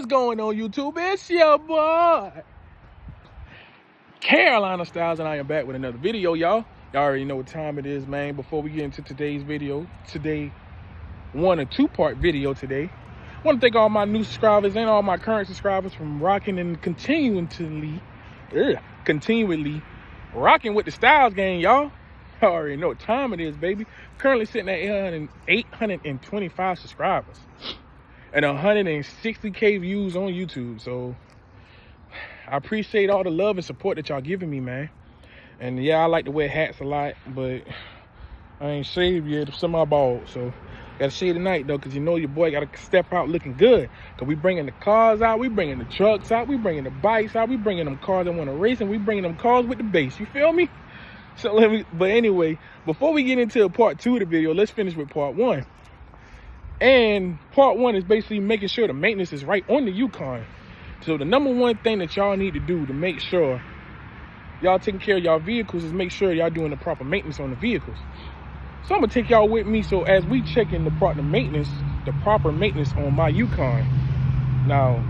going on, YouTube? It's your boy Carolina Styles, and I am back with another video, y'all. Y'all already know what time it is, man. Before we get into today's video, today, one and two part video today. I want to thank all my new subscribers and all my current subscribers from rocking and continually rocking with the Styles gang, y'all. Y'all already know what time it is, baby. Currently sitting at 825 subscribers and 160K views on YouTube. So I appreciate all the love and support that y'all giving me, man. And yeah, I like to wear hats a lot, but I ain't shaved yet. Some of my bald, so gotta shave tonight though, cause you know your boy gotta step out looking good. Cause we bringing the cars out, we bringing the trucks out, we bringing the bikes out, we bringing them cars that want to race, and we bringing them cars with the bass. You feel me? So but anyway, before we get into part two of the video, let's finish with part one. And part one is basically making sure the maintenance is right on the Yukon. So the number one thing that y'all need to do to make sure y'all taking care of y'all vehicles is make sure y'all doing the proper maintenance on the vehicles. So I'm gonna take y'all with me. So as we checking the proper maintenance on my Yukon. Now,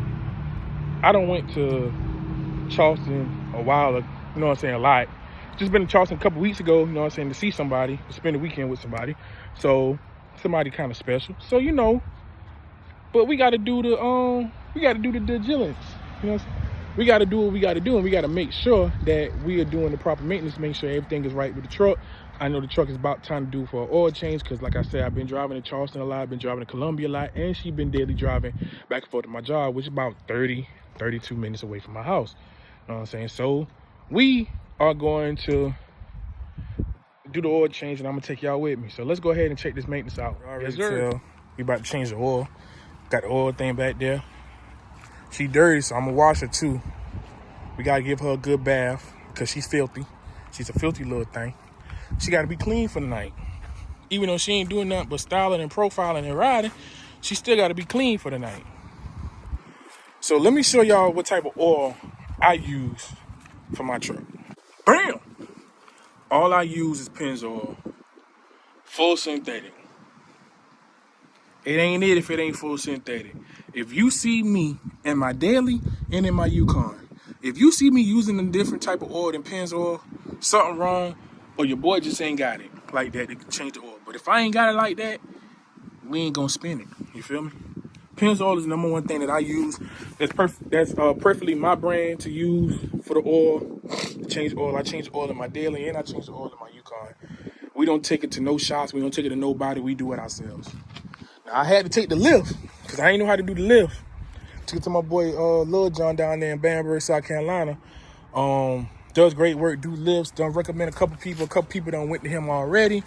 I done went to Charleston a while ago, you know what I'm saying, a lot. Just been in Charleston a couple weeks ago, you know what I'm saying, to see somebody, to spend the weekend with somebody. So somebody kind of special. So you know, but we gotta do the diligence. You know what I'm saying? We gotta do what we gotta do, and we gotta make sure that we are doing the proper maintenance, make sure everything is right with the truck. I know the truck is about time to do for an oil change, because like I said, I've been driving to Charleston a lot, I've been driving to Columbia a lot, and she's been daily driving back and forth to my job, which is about 32 minutes away from my house. You know what I'm saying? So we are going to do the oil change, and I'm gonna take y'all with me. So let's go ahead and check this maintenance out. Yes, sir. We about to change the oil. Got the oil thing back there. She dirty, so I'm gonna wash her too. We gotta give her a good bath because she's filthy. She's a filthy little thing. She gotta be clean for the night. Even though she ain't doing nothing but styling and profiling and riding, she still gotta be clean for the night. So let me show y'all what type of oil I use for my truck. Bam! All I use is Pennzoil, full synthetic. It ain't it if it ain't full synthetic. If you see me in my daily and in my Yukon, if you see me using a different type of oil than Pennzoil, something wrong, or your boy just ain't got it like that to change the oil. But if I ain't got it like that, we ain't gonna spin it. You feel me? Pennzoil is the number one thing that I use. That's perfectly my brand to use for the oil. Change oil. I change oil in my daily and I change the oil in my Yukon. We don't take it to no shops. We don't take it to nobody. We do it ourselves. Now, I had to take the lift because I ain't know how to do the lift. Took it to my boy Lil John down there in Banbury, South Carolina. Does great work, do lifts. Done recommend a couple people done went to him already.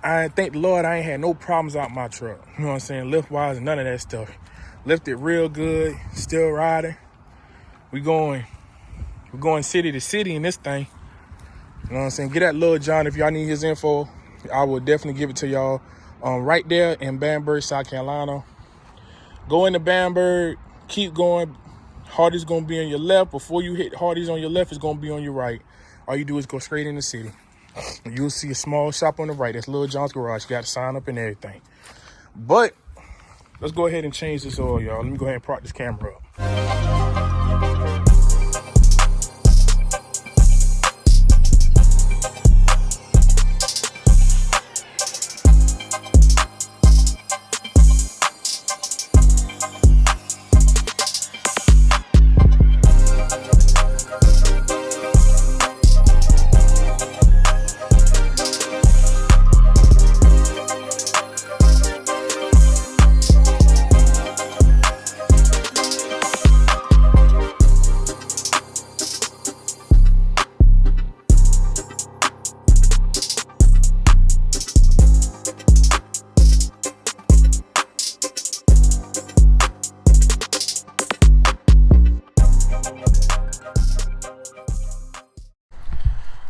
I thank the Lord I ain't had no problems out my truck. You know what I'm saying? Lift wise and none of that stuff. Lifted real good, still riding. We're going city to city in this thing. You know what I'm saying? Get at Lil John if y'all need his info. I will definitely give it to y'all. Right there in Banbury, South Carolina. Go into Banbury, keep going. Hardy's gonna be on your left. Before you hit Hardy's on your left, it's gonna be on your right. All you do is go straight in the city. You'll see a small shop on the right. That's Lil John's Garage. You got to sign up and everything. But let's go ahead and change this oil, y'all. Let me go ahead and prop this camera up.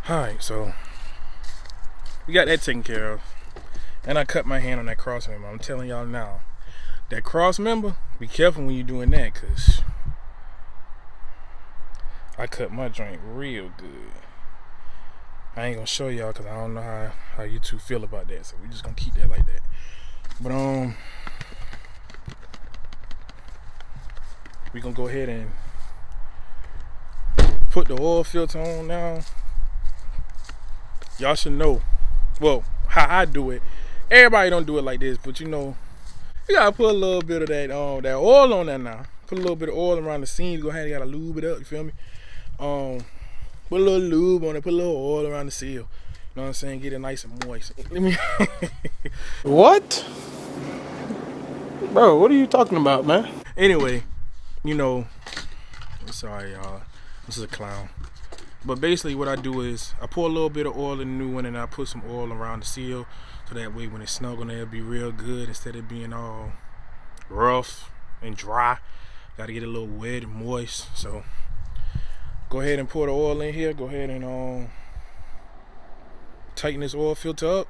Alright, so we got that taken care of. And I cut my hand on that cross member. I'm telling y'all now, that cross member, be careful when you're doing that, because I cut my joint real good. I ain't gonna show y'all because I don't know how you two feel about that, so we just gonna keep that like that. But We're gonna go ahead and put the oil filter on now. Y'all should know, well, how I do it. Everybody don't do it like this, but you know, you gotta put a little bit of that oil on there now. Put a little bit of oil around the seam. You gotta lube it up, you feel me? Put a little lube on it, put a little oil around the seal. You know what I'm saying? Get it nice and moist. Let me What? Bro, what are you talking about, man? Anyway, you know, sorry y'all. This is a clown. But basically what I do is I pour a little bit of oil in the new one and I put some oil around the seal so that way when it's snug on there it'll be real good instead of being all rough and dry. Gotta get it a little wet and moist. So go ahead and pour the oil in here. Go ahead and tighten this oil filter up.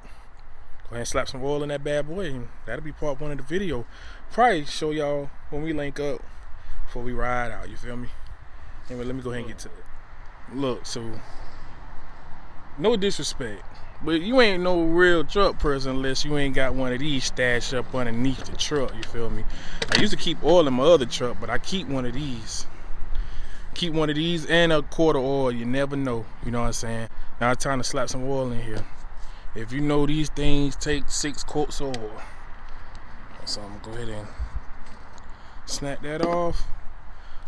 Go ahead and slap some oil in that bad boy and that'll be part one of the video. Probably show y'all when we link up before we ride out, you feel me? Anyway, let me go ahead and get to it. Look, so no disrespect, but you ain't no real truck person unless you ain't got one of these stashed up underneath the truck, you feel me? I used to keep oil in my other truck, but I keep one of these. Keep one of these and a quart of oil, you never know, you know what I'm saying? Now it's time to slap some oil in here. If you know these things take 6 quarts of oil. So I'm gonna go ahead and snap that off.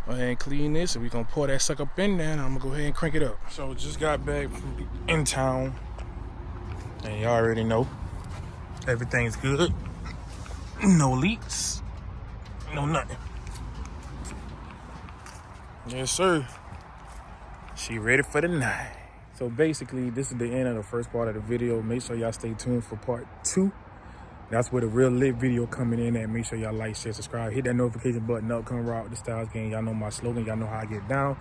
Go ahead and clean this and we're gonna pour that sucker up in there and I'm gonna go ahead and crank it up. So just got back from in town and y'all already know everything's good. No leaks, no nothing. Yes sir, she ready for the night. So basically this is the end of the first part of the video. Make sure y'all stay tuned for part 2. That's where the real lit video coming in at. Make sure y'all like, share, subscribe. Hit that notification button up. Come rock with the Styles Gang. Y'all know my slogan. Y'all know how I get down.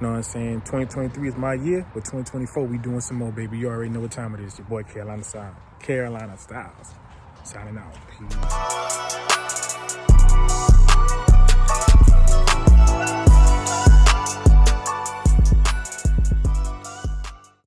You know what I'm saying? 2023 is my year, but 2024 we doing some more, baby. You already know what time it is. Your boy Carolina Styles. Signing out. Peace.